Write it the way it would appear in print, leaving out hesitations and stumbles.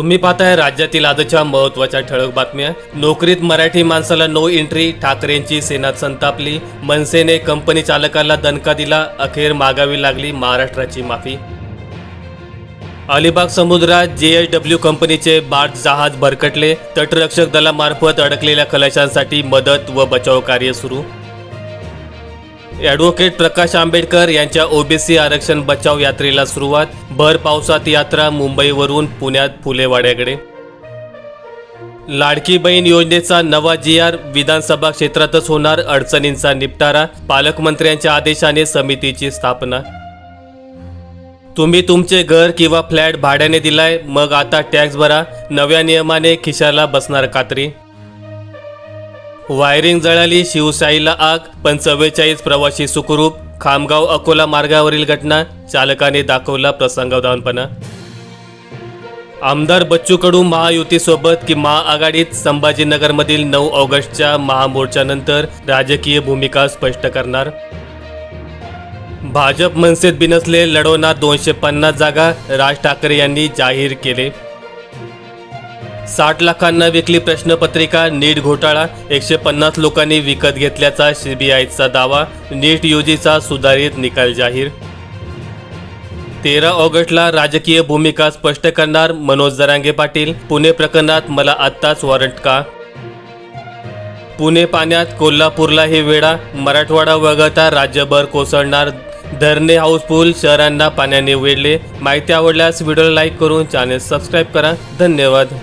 तुम्ही पाहताय राज्यातील आजच्या महत्त्वाच्या ठळक बातम्या। नोकरीत मराठी माणसाला नो एंट्री, ठाकरेंची सेनात संतापली, मनसेने कंपनी चालकाला दणका दिला, अखेर मागावी लागली महाराष्ट्राची माफी। अलिबाग समुद्रात JSW कंपनीचे बार्ज जहाज भरकटले, तटरक्षक दलामार्फत अडकलेल्या खलाशांसाठी मदत व बचाव कार्य सुरू। ॲडव्होकेट प्रकाश आंबेडकर यांच्या OBC आरक्षण बचाव यात्रेला सुरुवात, भर पावसात यात्रा मुंबईवरून पुण्यात फुलेवाड्याकडे। लाडकी बहीण योजनेचा नवा GR, विधानसभा क्षेत्रातच होणार अडचणींचा निपटारा, पालकमंत्र्यांच्या आदेशाने समितीची स्थापना। तुम्ही तुमचे घर किंवा फ्लॅट भाड्याने दिलाय, मग आता टॅक्स भरा, नव्या नियमाने खिशाला बसणार कात्री। वायरिंग जळाली, शिवशाहीला आग, पण 44 प्रवासी सुखरूप, खामगाव अकोला मार्गावरील घटना, चालकाने दाखवला प्रसंगावधानपणा। आमदार बच्चू कडू महायुतीसोबत की महाआघाडीत, संभाजीनगरमधील 9 ऑगस्टच्या महामोर्चानंतर राजकीय भूमिका स्पष्ट करणार। भाजप मनसेत बिनसले, लढवणार 250 जागा, राज ठाकरे यांनी जाहीर केले। 60 लाखांना विकली प्रश्नपत्रिका, नीट घोटाळा, 150 लोकांनी विकत घेतल्याचा CBIचा दावा, नीट UGचा सुधारित निकाल जाहीर। 13 ऑगस्टला राजकीय भूमिका स्पष्ट करणार मनोज जरांगे पाटील, पुणे प्रकरणात मला आत्ताच वॉरंट का? पुणे पाण्यात, कोल्हापूरला हे वेळा, मराठवाडा वगळता राज्यभर कोसळणार धरणे हाऊसफुल, शहरांना पाण्याने वेढले। माहिती आवडल्यास व्हिडिओला लाईक करून चॅनल सबस्क्राईब करा। धन्यवाद।